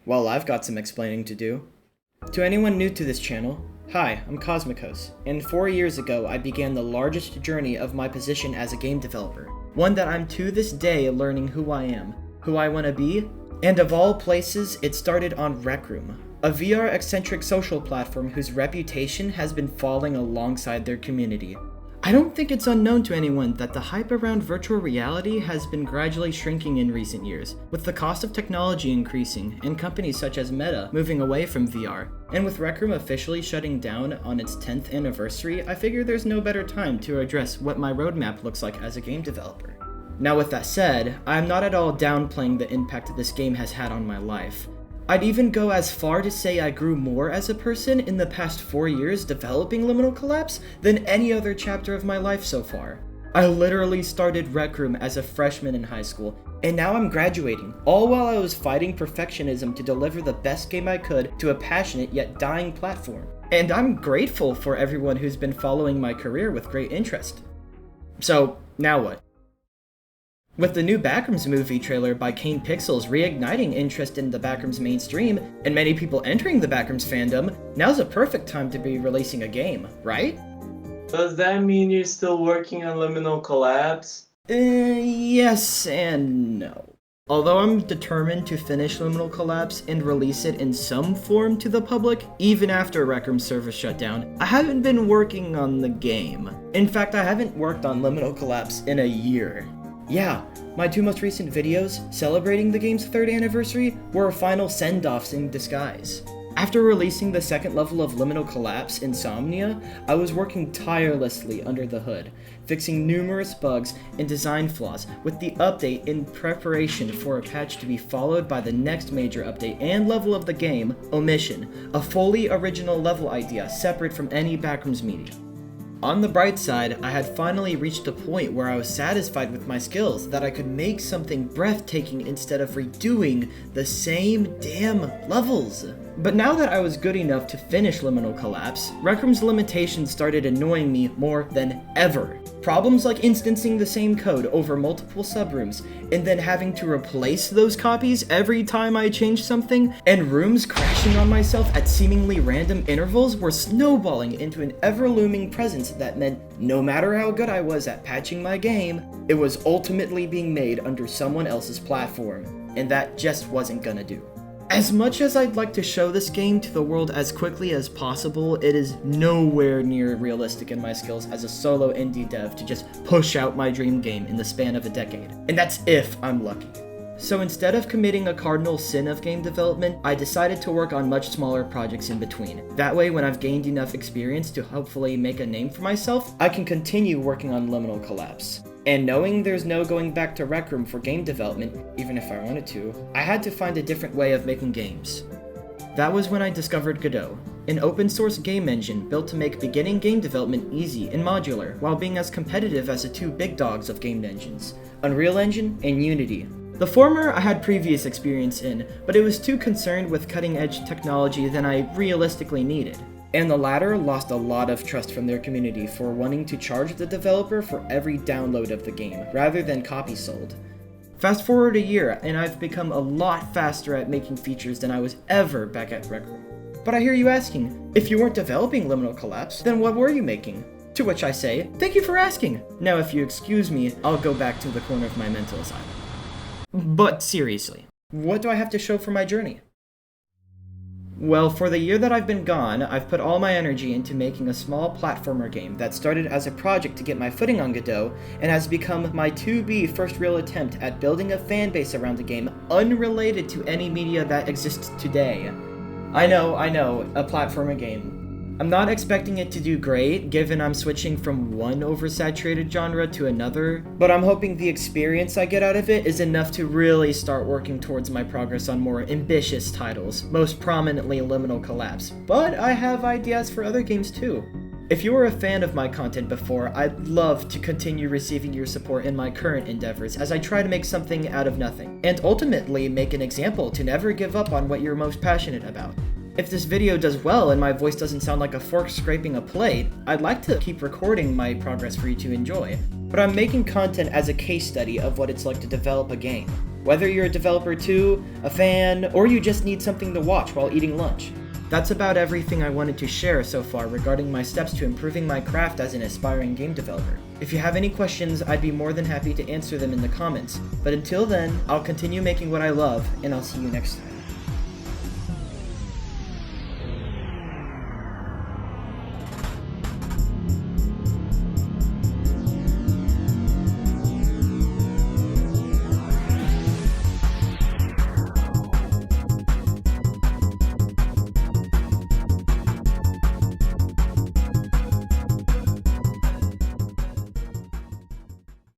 Well, I've got some explaining to do. To anyone new to this channel, hi, I'm Cosmicos, and 4 years ago I began the largest journey of my position as a game developer. One that I'm to this day learning who I am, who I want to be, and of all places, it started on Rec Room, a VR-eccentric social platform whose reputation has been falling alongside their community. I don't think it's unknown to anyone that the hype around virtual reality has been gradually shrinking in recent years, with the cost of technology increasing and companies such as Meta moving away from VR. And with Rec Room officially shutting down on its 10th anniversary, I figure there's no better time to address what my roadmap looks like as a game developer. Now with that said, I'm not at all downplaying the impact this game has had on my life. I'd even go as far to say I grew more as a person in the past 4 years developing Liminal Collapse than any other chapter of my life so far. I literally started Rec Room as a freshman in high school, and now I'm graduating, all while I was fighting perfectionism to deliver the best game I could to a passionate yet dying platform. And I'm grateful for everyone who's been following my career with great interest. So, now what? With the new Backrooms movie trailer by Kane Pixels reigniting interest in the Backrooms mainstream, and many people entering the Backrooms fandom, now's a perfect time to be releasing a game, right? Does that mean you're still working on Liminal Collapse? Yes and no. Although I'm determined to finish Liminal Collapse and release it in some form to the public, even after Rec Room's server shut down, I haven't been working on the game. In fact, I haven't worked on Liminal Collapse in a year. Yeah, my 2 most recent videos, celebrating the game's 3rd anniversary, were final send-offs in disguise. After releasing the 2nd level of Liminal Collapse, Insomnia, I was working tirelessly under the hood, fixing numerous bugs and design flaws, with the update in preparation for a patch to be followed by the next major update and level of the game, Omission, a fully original level idea separate from any Backrooms media. On the bright side, I had finally reached a point where I was satisfied with my skills, that I could make something breathtaking instead of redoing the same damn levels. But now that I was good enough to finish Liminal Collapse, Rec Room's limitations started annoying me more than ever. Problems like instancing the same code over multiple subrooms, and then having to replace those copies every time I changed something, and rooms crashing on myself at seemingly random intervals were snowballing into an ever-looming presence that meant no matter how good I was at patching my game, it was ultimately being made under someone else's platform, and that just wasn't gonna do. As much as I'd like to show this game to the world as quickly as possible, it is nowhere near realistic in my skills as a solo indie dev to just push out my dream game in the span of a decade. And that's if I'm lucky. So instead of committing a cardinal sin of game development, I decided to work on much smaller projects in between. That way, when I've gained enough experience to hopefully make a name for myself, I can continue working on Liminal Collapse. And knowing there's no going back to Rec Room for game development, even if I wanted to, I had to find a different way of making games. That was when I discovered Godot, an open source game engine built to make beginning game development easy and modular, while being as competitive as the 2 big dogs of game engines, Unreal Engine and Unity. The former I had previous experience in, but it was too concerned with cutting edge technology than I realistically needed. And the latter lost a lot of trust from their community for wanting to charge the developer for every download of the game, rather than copies sold. Fast forward a year, and I've become a lot faster at making features than I was ever back at Rec Room. But I hear you asking, if you weren't developing Liminal Collapse, then what were you making? To which I say, thank you for asking! Now if you excuse me, I'll go back to the corner of my mental asylum. But seriously, what do I have to show for my journey? Well, for the year that I've been gone, I've put all my energy into making a small platformer game that started as a project to get my footing on Godot, and has become my to-be first real attempt at building a fanbase around the game unrelated to any media that exists today. I know, a platformer game. I'm not expecting it to do great, given I'm switching from one oversaturated genre to another, but I'm hoping the experience I get out of it is enough to really start working towards my progress on more ambitious titles, most prominently Liminal Collapse, but I have ideas for other games too. If you were a fan of my content before, I'd love to continue receiving your support in my current endeavors as I try to make something out of nothing, and ultimately make an example to never give up on what you're most passionate about. If this video does well and my voice doesn't sound like a fork scraping a plate, I'd like to keep recording my progress for you to enjoy, but I'm making content as a case study of what it's like to develop a game. whether you're a developer too, a fan, or you just need something to watch while eating lunch. That's about everything I wanted to share so far regarding my steps to improving my craft as an aspiring game developer. If you have any questions, I'd be more than happy to answer them in the comments. But until then, I'll continue making what I love, and I'll see you next time.